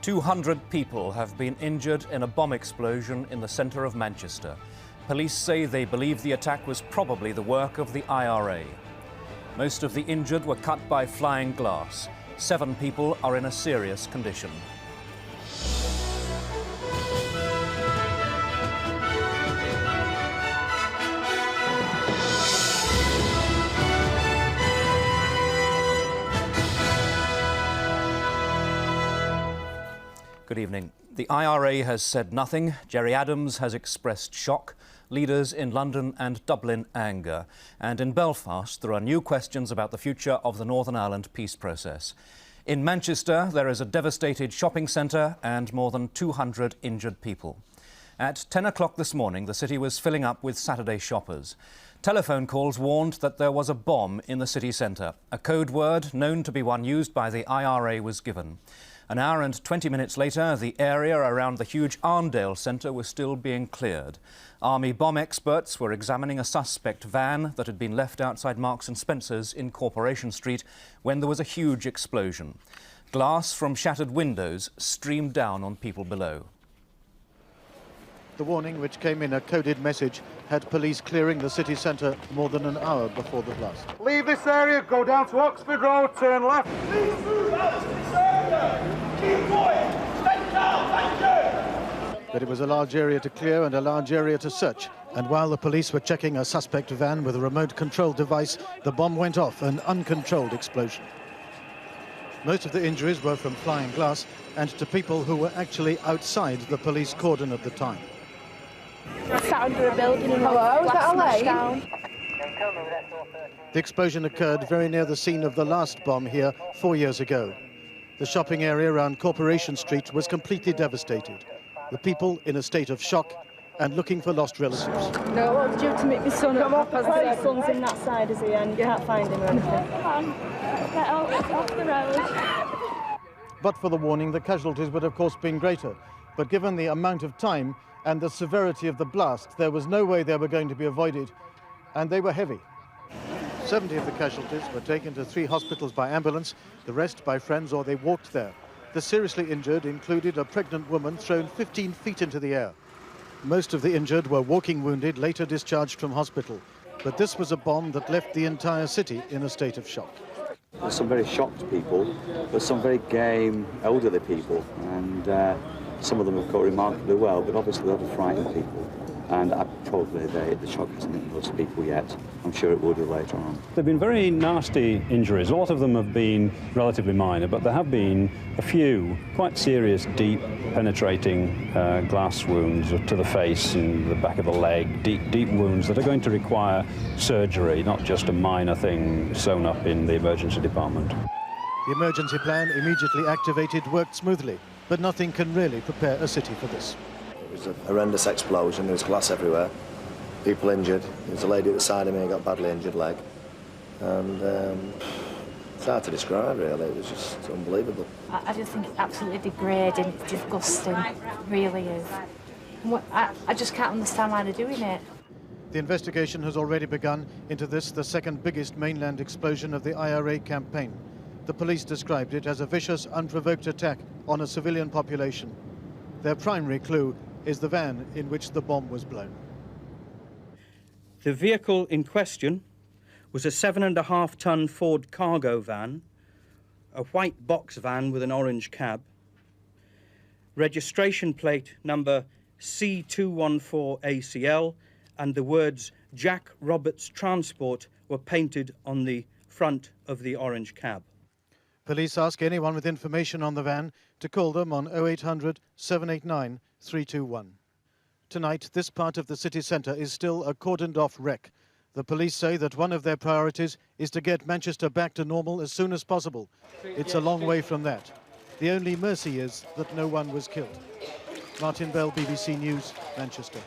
200 people have been injured in a bomb explosion in the centre of Manchester. Police say they believe the attack was probably the work of the IRA. Most of the injured were cut by flying glass. 7 people are in a serious condition. Good evening. The IRA has said nothing. Gerry Adams has expressed shock. Leaders in London and Dublin anger. And in Belfast, there are new questions about the future of the Northern Ireland peace process. In Manchester, there is a devastated shopping centre and more than 200 injured people. At 10 o'clock this morning, the city was filling up with Saturday shoppers. Telephone calls warned that there was a bomb in the city centre. A code word known to be one used by the IRA was given. An hour and 20 minutes later, the area around the huge Arndale Centre was still being cleared. Army bomb experts were examining a suspect van that had been left outside Marks & Spencer's in Corporation Street when there was a huge explosion. Glass from shattered windows streamed down on people below. The warning, which came in a coded message, had police clearing the city centre more than an hour before the blast. Leave this area, go down to Oxford Road, turn left. Please move out of this area. Keep going. Stay down, thank you. But it was a large area to clear and a large area to search. And while the police were checking a suspect van with a remote control device, the bomb went off, an uncontrolled explosion. Most of the injuries were from flying glass and to people who were actually outside the police cordon at the time. Sat under a building and Hello, is that smashed LA? down. The explosion occurred very near the scene of the last bomb here 4 years ago. The shopping area around Corporation Street was completely devastated. The people in a state of shock and looking for lost relatives. No, what did you do to make my son up? My son's in that side, is he? And you can't find him or anything. Come on, get off the road. But for the warning, the casualties would of course been greater. But given the amount of time and the severity of the blast, there was no way they were going to be avoided, and they were heavy. 70 of the casualties were taken to 3 hospitals by ambulance, the rest by friends or they walked there. The seriously injured included a pregnant woman thrown 15 feet into the air. Most of the injured were walking wounded, later discharged from hospital. But this was a bomb that left the entire city in a state of shock. There's some very shocked people, but some very game, elderly people, and some of them have coped remarkably well, but obviously they're frightened people. And probably the shock hasn't hit most people yet. I'm sure it will do later on. There have been very nasty injuries. A lot of them have been relatively minor, but there have been a few quite serious, deep, penetrating glass wounds to the face and the back of the leg, deep wounds that are going to require surgery, not just a minor thing sewn up in the emergency department. The emergency plan, immediately activated, worked smoothly, but nothing can really prepare a city for this. It was a horrendous explosion. There was glass everywhere. People injured. There was a lady at the side of me who got badly injured leg. And it's hard to describe, really. It was just unbelievable. I just think it's absolutely degrading, it's disgusting, it really is. I just can't understand why they're doing it. The investigation has already begun into this, the second biggest mainland explosion of the IRA campaign. The police described it as a vicious, unprovoked attack on a civilian population. Their primary clue is the van in which the bomb was blown. The vehicle in question was a 7.5-ton Ford cargo van, a white box van with an orange cab. Registration plate number C214ACL and the words Jack Roberts Transport were painted on the front of the orange cab. Police ask anyone with information on the van to call them on 0800 789 321. Tonight, this part of the city centre is still a cordoned-off wreck. The police say that one of their priorities is to get Manchester back to normal as soon as possible. It's a long way from that. The only mercy is that no one was killed. Martin Bell, BBC News, Manchester.